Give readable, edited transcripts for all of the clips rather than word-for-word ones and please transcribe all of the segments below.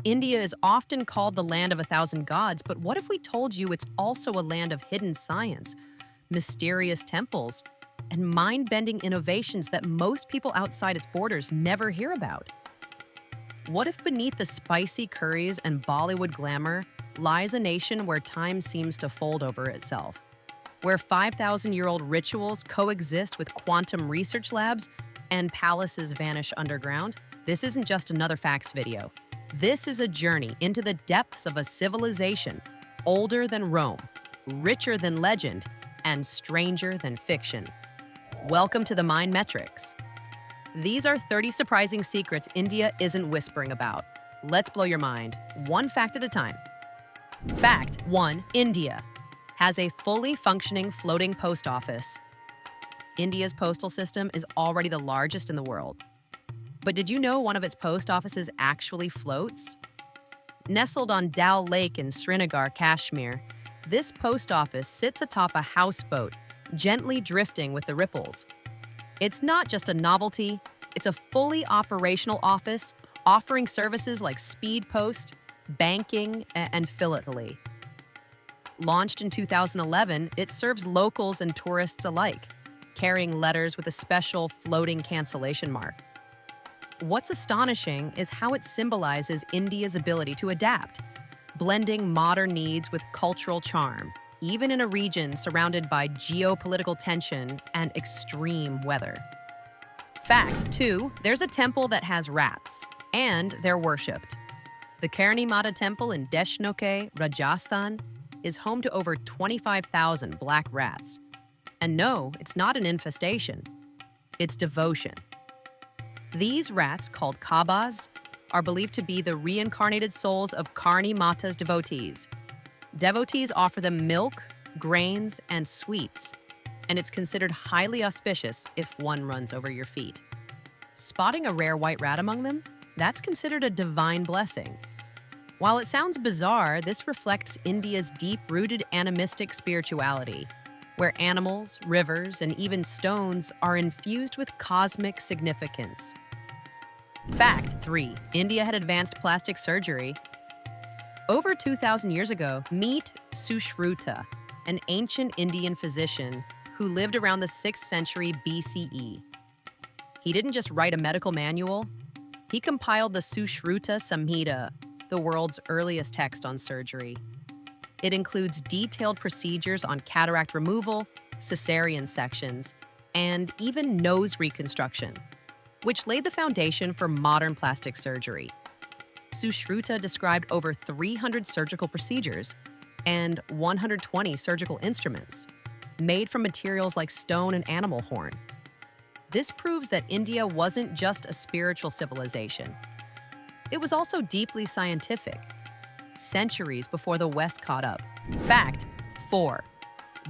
India is often called the land of a thousand gods, but what if we told you it's also a land of hidden science, mysterious temples, and mind-bending innovations that most people outside its borders never hear about? What if beneath the spicy curries and Bollywood glamour lies a nation where time seems to fold over itself? Where 5,000-year-old rituals coexist with quantum research labs and palaces vanish underground? This isn't just another facts video. This is a journey into the depths of a civilization older than Rome, richer than legend, and stranger than fiction. Welcome to the Mind Metrics. These are 30 surprising secrets India isn't whispering about. Let's blow your mind, one fact at a time. Fact 1. India has a fully functioning floating post office. India's postal system is already the largest in the world. But did you know one of its post offices actually floats? Nestled on Dal Lake in Srinagar, Kashmir, this post office sits atop a houseboat, gently drifting with the ripples. It's not just a novelty, it's a fully operational office offering services like speed post, banking, and philately. Launched in 2011, it serves locals and tourists alike, carrying letters with a special floating cancellation mark. What's astonishing is how it symbolizes India's ability to adapt, blending modern needs with cultural charm, even in a region surrounded by geopolitical tension and extreme weather. Fact 2. There's a temple that has rats, and they're worshipped. The Karni Mata Temple in Deshnoke, Rajasthan, is home to over 25,000 black rats. And no, it's not an infestation. It's devotion. These rats, called kabas, are believed to be the reincarnated souls of Karni Mata's devotees. Devotees offer them milk, grains, and sweets, and it's considered highly auspicious if one runs over your feet. Spotting a rare white rat among them? That's considered a divine blessing. While it sounds bizarre, this reflects India's deep-rooted animistic spirituality, where animals, rivers, and even stones are infused with cosmic significance. Fact 3. India had advanced plastic surgery. Over 2,000 years ago, meet Sushruta, an ancient Indian physician who lived around the 6th century BCE. He didn't just write a medical manual, he compiled the Sushruta Samhita, the world's earliest text on surgery. It includes detailed procedures on cataract removal, cesarean sections, and even nose reconstruction, which laid the foundation for modern plastic surgery. Sushruta described over 300 surgical procedures and 120 surgical instruments, made from materials like stone and animal horn. This proves that India wasn't just a spiritual civilization. It was also deeply scientific, centuries before the West caught up. Fact 4.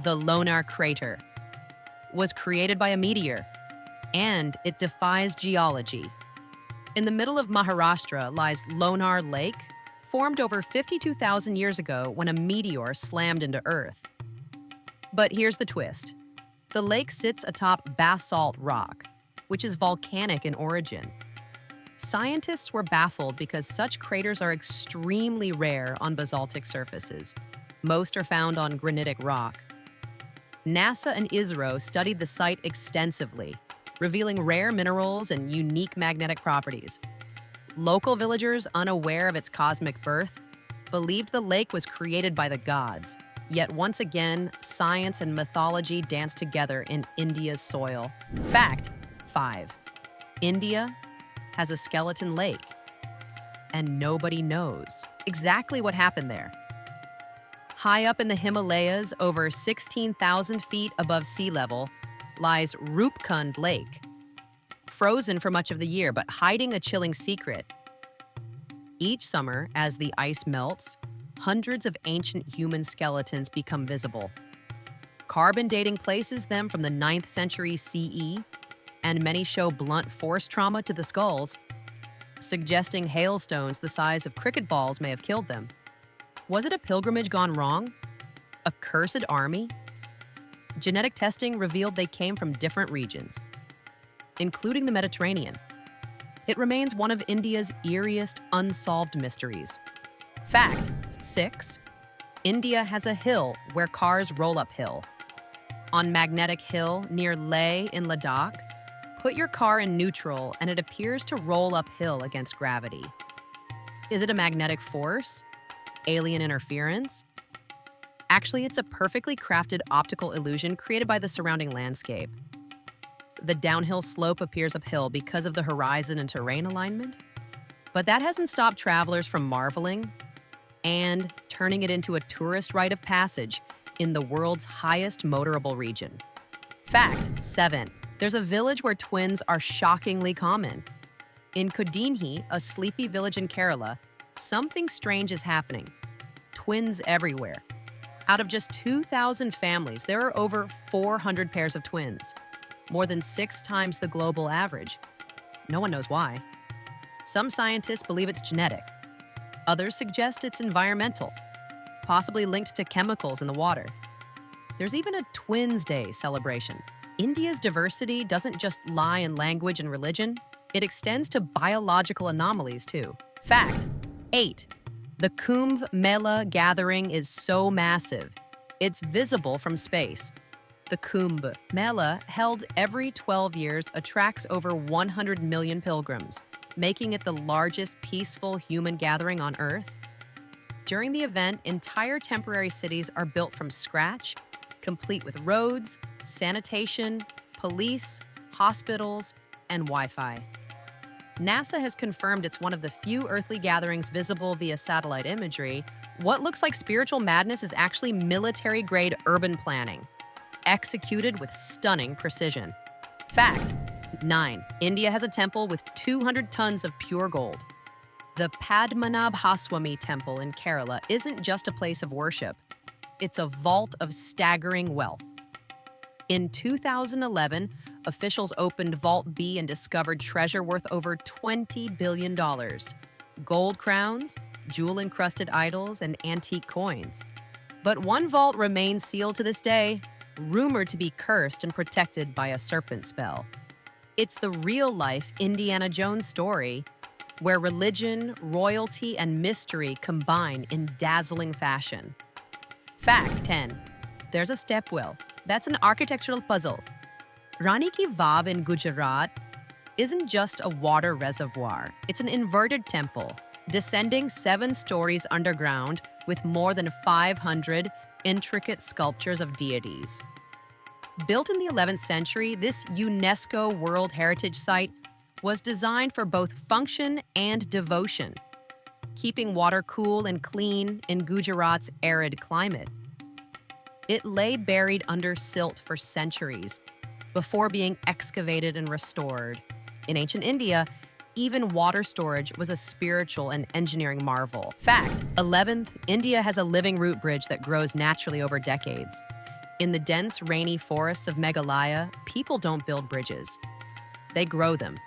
The Lonar Crater was created by a meteor, and it defies geology. In the middle of Maharashtra lies Lonar Lake, formed over 52,000 years ago when a meteor slammed into Earth. But here's the twist. The lake sits atop basalt rock, which is volcanic in origin. Scientists were baffled because such craters are extremely rare on basaltic surfaces. Most are found on granitic rock. NASA and ISRO studied the site extensively, revealing rare minerals and unique magnetic properties. Local villagers, unaware of its cosmic birth, believed the lake was created by the gods. Yet once again, science and mythology dance together in India's soil. Fact 5. India has a skeleton lake, and nobody knows exactly what happened there. High up in the Himalayas, over 16,000 feet above sea level, lies Rupkund Lake, frozen for much of the year but hiding a chilling secret. Each summer, as the ice melts, hundreds of ancient human skeletons become visible. Carbon dating places them from the 9th century CE, and many show blunt force trauma to the skulls, suggesting hailstones the size of cricket balls may have killed them. Was it a pilgrimage gone wrong? A cursed army? Genetic testing revealed they came from different regions, including the Mediterranean. It remains one of India's eeriest unsolved mysteries. Fact 6. India has a hill where cars roll uphill. On Magnetic Hill near Leh in Ladakh, put your car in neutral and it appears to roll uphill against gravity. Is it a magnetic force? Alien interference? Actually, it's a perfectly crafted optical illusion created by the surrounding landscape. The downhill slope appears uphill because of the horizon and terrain alignment. But that hasn't stopped travelers from marveling and turning it into a tourist rite of passage in the world's highest motorable region. Fact 7. There's a village where twins are shockingly common. In Kodinhi, a sleepy village in Kerala, something strange is happening. Twins everywhere. Out of just 2,000 families, there are over 400 pairs of twins, more than 6 times the global average. No one knows why. Some scientists believe it's genetic. Others suggest it's environmental, possibly linked to chemicals in the water. There's even a Twins Day celebration. India's diversity doesn't just lie in language and religion, it extends to biological anomalies too. Fact 8. The Kumbh Mela gathering is so massive, it's visible from space. The Kumbh Mela, held every 12 years, attracts over 100 million pilgrims, making it the largest peaceful human gathering on Earth. During the event, entire temporary cities are built from scratch, complete with roads, sanitation, police, hospitals, and Wi-Fi. NASA has confirmed it's one of the few earthly gatherings visible via satellite imagery. What looks like spiritual madness is actually military-grade urban planning, executed with stunning precision. Fact 9. India has a temple with 200 tons of pure gold. The Padmanabhaswamy Temple in Kerala isn't just a place of worship. It's a vault of staggering wealth. In 2011, officials opened Vault B and discovered treasure worth over $20 billion. Gold crowns, jewel-encrusted idols, and antique coins. But one vault remains sealed to this day, rumored to be cursed and protected by a serpent spell. It's the real-life Indiana Jones story, where religion, royalty, and mystery combine in dazzling fashion. Fact 10. There's a stepwell. That's an architectural puzzle. Rani Ki Vav in Gujarat isn't just a water reservoir. It's an inverted temple, descending 7 stories underground with more than 500 intricate sculptures of deities. Built in the 11th century, this UNESCO World Heritage Site was designed for both function and devotion, keeping water cool and clean in Gujarat's arid climate. It lay buried under silt for centuries before being excavated and restored. In ancient India, even water storage was a spiritual and engineering marvel. Fact 11th, India has a living root bridge that grows naturally over decades. In the dense, rainy forests of Meghalaya, people don't build bridges. They grow them.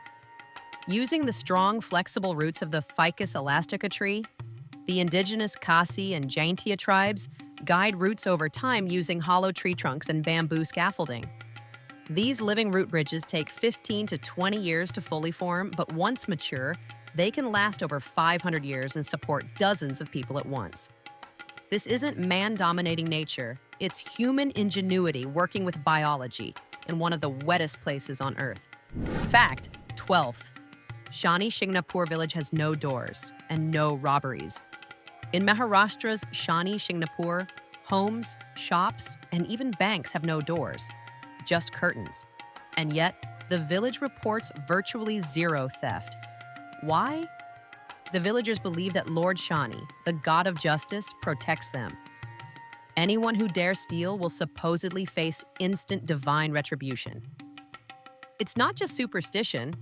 Using the strong, flexible roots of the Ficus elastica tree, the indigenous Khasi and Jaintia tribes guide roots over time using hollow tree trunks and bamboo scaffolding. These living root bridges take 15 to 20 years to fully form, but once mature, they can last over 500 years and support dozens of people at once. This isn't man-dominating nature, it's human ingenuity working with biology in one of the wettest places on Earth. Fact 12th. Shani Shingnapur village has no doors and no robberies. In Maharashtra's Shani Shingnapur, homes, shops, and even banks have no doors, just curtains. And yet, the village reports virtually zero theft. Why? The villagers believe that Lord Shani, the god of justice, protects them. Anyone who dares steal will supposedly face instant divine retribution. It's not just superstition,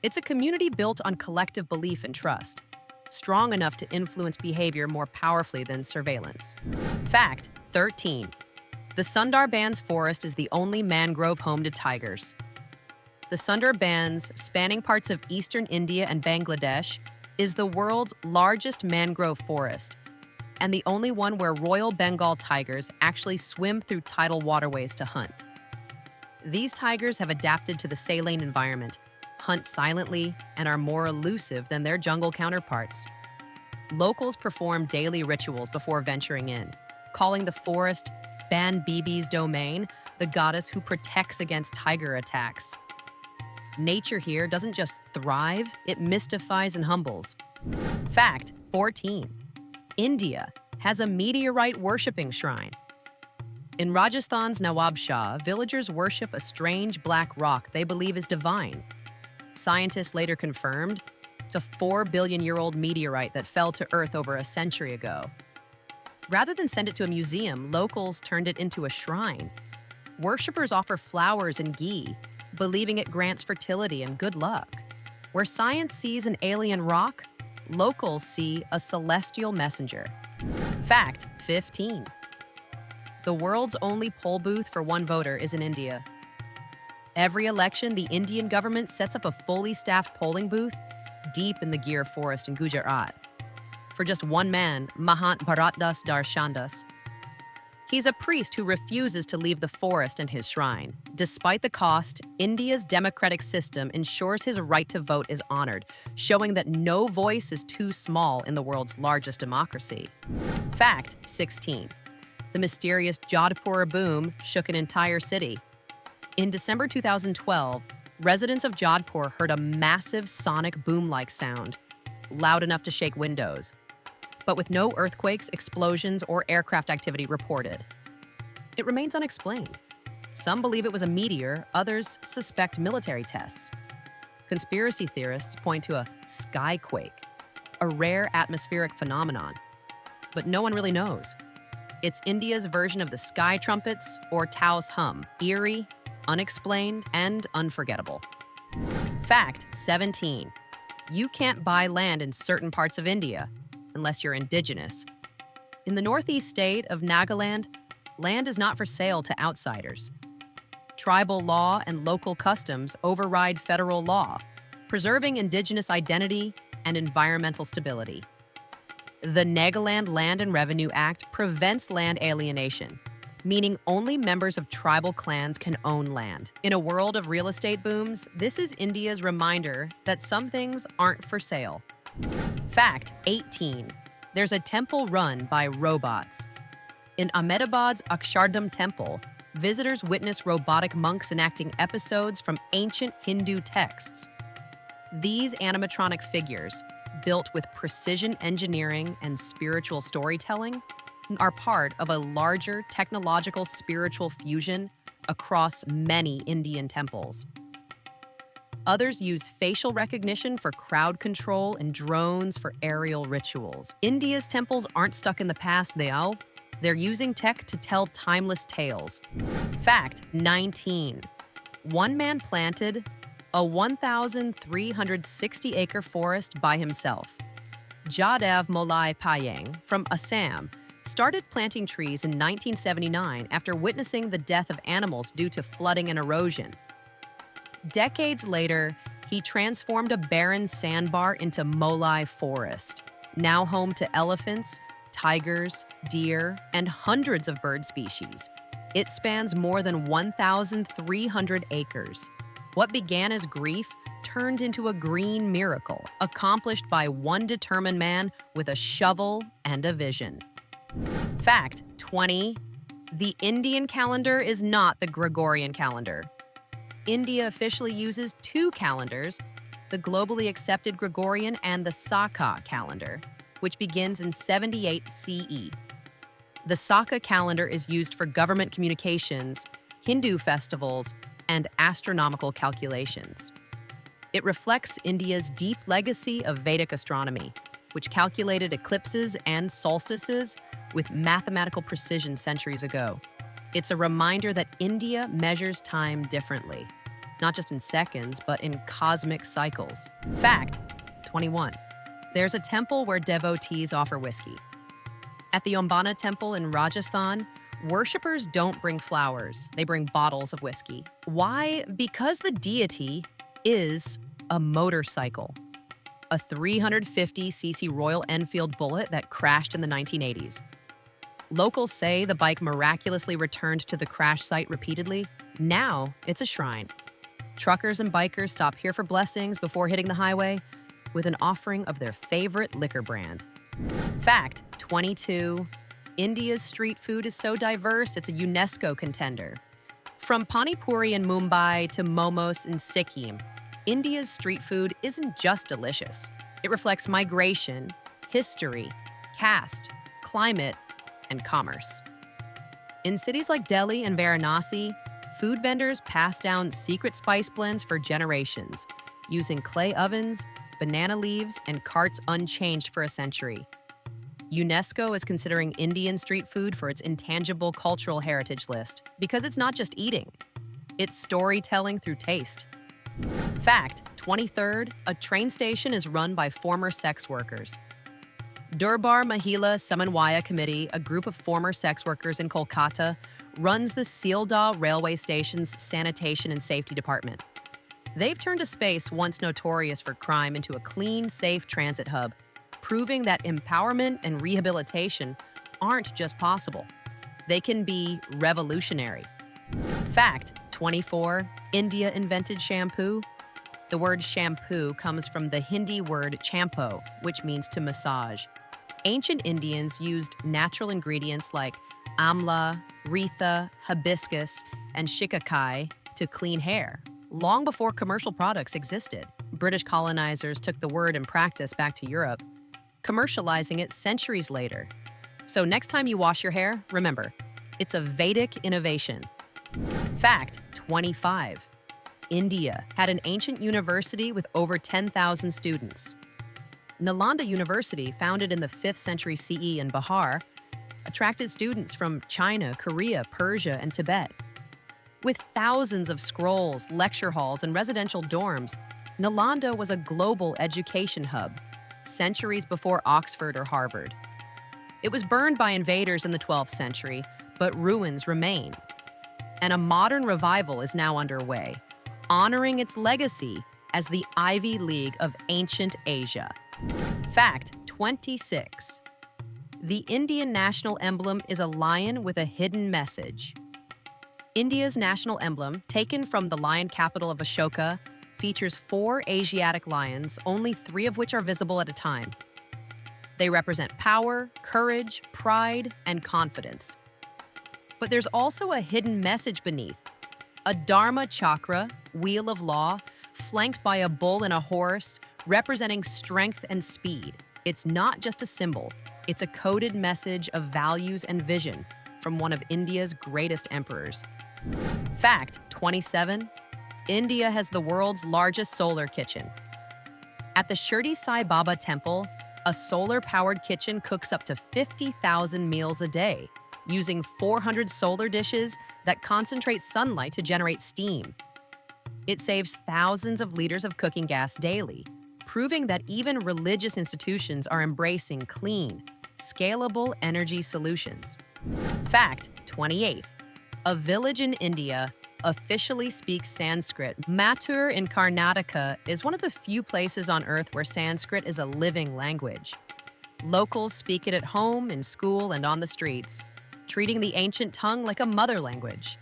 it's a community built on collective belief and trust, strong enough to influence behavior more powerfully than surveillance. Fact 13. The Sundarbans forest is the only mangrove home to tigers. The Sundarbans, spanning parts of eastern India and Bangladesh, is the world's largest mangrove forest, and the only one where Royal Bengal tigers actually swim through tidal waterways to hunt. These tigers have adapted to the saline environment, hunt silently, and are more elusive than their jungle counterparts. Locals perform daily rituals before venturing in, calling the forest Ban Bibi's domain, the goddess who protects against tiger attacks. Nature here doesn't just thrive, it mystifies and humbles. Fact 14. India has a meteorite worshipping shrine. In Rajasthan's Nawab Shah, villagers worship a strange black rock they believe is divine. Scientists later confirmed it's a 4 billion-year-old meteorite that fell to Earth over a century ago. Rather than send it to a museum, locals turned it into a shrine. Worshippers offer flowers and ghee, believing it grants fertility and good luck. Where science sees an alien rock, locals see a celestial messenger. Fact 15. The world's only poll booth for one voter is in India. Every election, the Indian government sets up a fully staffed polling booth deep in the Gir forest in Gujarat. For just one man, Mahant Bharatdas Darshandas. He's a priest who refuses to leave the forest and his shrine. Despite the cost, India's democratic system ensures his right to vote is honored, showing that no voice is too small in the world's largest democracy. Fact 16. The mysterious Jodhpur boom shook an entire city. In December 2012, residents of Jodhpur heard a massive sonic boom-like sound, loud enough to shake windows, but with no earthquakes, explosions, or aircraft activity reported. It remains unexplained. Some believe it was a meteor, others suspect military tests. Conspiracy theorists point to a skyquake, a rare atmospheric phenomenon, but no one really knows. It's India's version of the sky trumpets or Taos hum, eerie, unexplained, and unforgettable. Fact 17. You can't buy land in certain parts of India unless you're indigenous. In the northeast state of Nagaland, land is not for sale to outsiders. Tribal law and local customs override federal law, preserving indigenous identity and environmental stability. The Nagaland Land and Revenue Act prevents land alienation, meaning only members of tribal clans can own land. In a world of real estate booms, this is India's reminder that some things aren't for sale. Fact 18. There's a temple run by robots. In Ahmedabad's Akshardham Temple, visitors witness robotic monks enacting episodes from ancient Hindu texts. These animatronic figures, built with precision engineering and spiritual storytelling, are part of a larger technological spiritual fusion across many Indian temples. Others use facial recognition for crowd control and drones for aerial rituals. India's temples aren't stuck in the past, they're using tech to tell timeless tales. Fact 19. One man planted a 1,360-acre forest by himself. Jadav Molai Payeng from Assam started planting trees in 1979 after witnessing the death of animals due to flooding and erosion. Decades later, he transformed a barren sandbar into Molai Forest, now home to elephants, tigers, deer, and hundreds of bird species. It spans more than 1,300 acres. What began as grief turned into a green miracle, accomplished by one determined man with a shovel and a vision. Fact 20. The Indian calendar is not the Gregorian calendar. India officially uses two calendars, the globally accepted Gregorian and the Saka calendar, which begins in 78 CE. The Saka calendar is used for government communications, Hindu festivals, and astronomical calculations. It reflects India's deep legacy of Vedic astronomy, which calculated eclipses and solstices with mathematical precision centuries ago. It's a reminder that India measures time differently, not just in seconds, but in cosmic cycles. Fact 21. There's a temple where devotees offer whiskey. At the Ombana Temple in Rajasthan, worshippers don't bring flowers, they bring bottles of whiskey. Why? Because the deity is a motorcycle, a 350cc Royal Enfield Bullet that crashed in the 1980s. Locals say the bike miraculously returned to the crash site repeatedly. Now it's a shrine. Truckers and bikers stop here for blessings before hitting the highway with an offering of their favorite liquor brand. Fact 22. India's street food is so diverse, it's a UNESCO contender. From Pani Puri in Mumbai to momos in Sikkim, India's street food isn't just delicious. It reflects migration, history, caste, climate, and commerce. In cities like Delhi and Varanasi, food vendors pass down secret spice blends for generations, using clay ovens, banana leaves, and carts unchanged for a century. UNESCO is considering Indian street food for its intangible cultural heritage list because it's not just eating, it's storytelling through taste. Fact 23rd, a train station is run by former sex workers. Durbar Mahila Samanwaya Committee, a group of former sex workers in Kolkata, runs the Sealdah railway station's sanitation and safety department. They've turned a space once notorious for crime into a clean, safe transit hub, proving that empowerment and rehabilitation aren't just possible. They can be revolutionary. Fact 24. India invented shampoo. The word shampoo comes from the Hindi word champo, which means to massage. Ancient Indians used natural ingredients like amla, retha, hibiscus, and shikakai to clean hair, long before commercial products existed. British colonizers took the word and practice back to Europe, commercializing it centuries later. So next time you wash your hair, remember, it's a Vedic innovation. Fact 25. India had an ancient university with over 10,000 students. Nalanda University, founded in the 5th century CE in Bihar, attracted students from China, Korea, Persia, and Tibet. With thousands of scrolls, lecture halls, and residential dorms, Nalanda was a global education hub, centuries before Oxford or Harvard. It was burned by invaders in the 12th century, but ruins remain. And a modern revival is now underway, honoring its legacy as the Ivy League of ancient Asia. Fact 26. The Indian national emblem is a lion with a hidden message. India's national emblem, taken from the lion capital of Ashoka, features 4 Asiatic lions, only 3 of which are visible at a time. They represent power, courage, pride, and confidence. But there's also a hidden message beneath. A Dharma chakra, wheel of law, flanked by a bull and a horse, representing strength and speed. It's not just a symbol, it's a coded message of values and vision from one of India's greatest emperors. Fact 27. India has the world's largest solar kitchen. At the Shirdi Sai Baba temple, a solar-powered kitchen cooks up to 50,000 meals a day, using 400 solar dishes that concentrate sunlight to generate steam. It saves thousands of liters of cooking gas daily, proving that even religious institutions are embracing clean, scalable energy solutions. Fact 28. A village in India officially speaks Sanskrit. Mattur in Karnataka is one of the few places on Earth where Sanskrit is a living language. Locals speak it at home, in school, and on the streets, treating the ancient tongue like a mother language.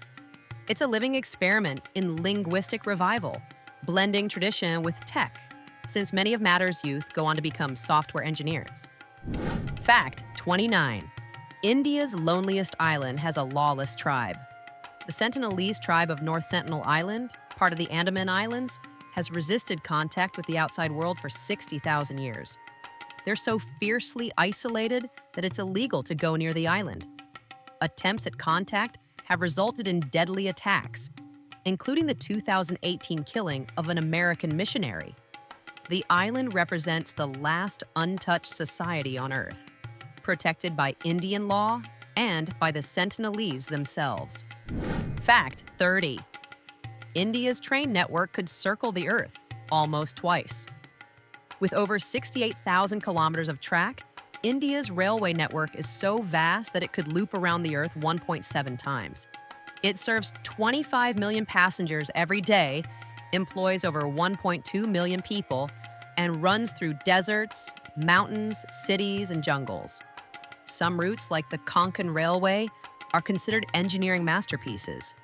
It's a living experiment in linguistic revival, blending tradition with tech, since many of Matter's youth go on to become software engineers. Fact 29. India's loneliest island has a lawless tribe. The Sentinelese tribe of North Sentinel Island, part of the Andaman Islands, has resisted contact with the outside world for 60,000 years. They're so fiercely isolated that it's illegal to go near the island. Attempts at contact have resulted in deadly attacks, including the 2018 killing of an American missionary. The island represents the last untouched society on Earth, protected by Indian law and by the Sentinelese themselves. Fact 30. India's train network could circle the Earth almost twice. With over 68,000 kilometers of track, India's railway network is so vast that it could loop around the Earth 1.7 times. It serves 25 million passengers every day, employs over 1.2 million people, and runs through deserts, mountains, cities, and jungles. Some routes, like the Konkan Railway, are considered engineering masterpieces.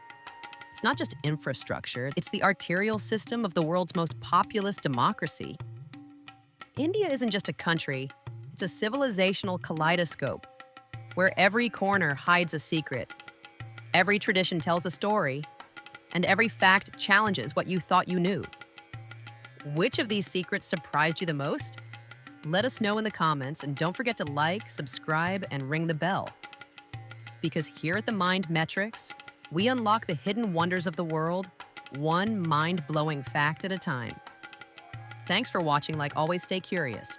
It's not just infrastructure, it's the arterial system of the world's most populous democracy. India isn't just a country, it's a civilizational kaleidoscope where every corner hides a secret, every tradition tells a story, and every fact challenges what you thought you knew. Which of these secrets surprised you the most? Let us know in the comments, and don't forget to like, subscribe, and ring the bell. Because here at the Mind Metrics, we unlock the hidden wonders of the world, one mind-blowing fact at a time. Thanks for watching. Like always, stay curious.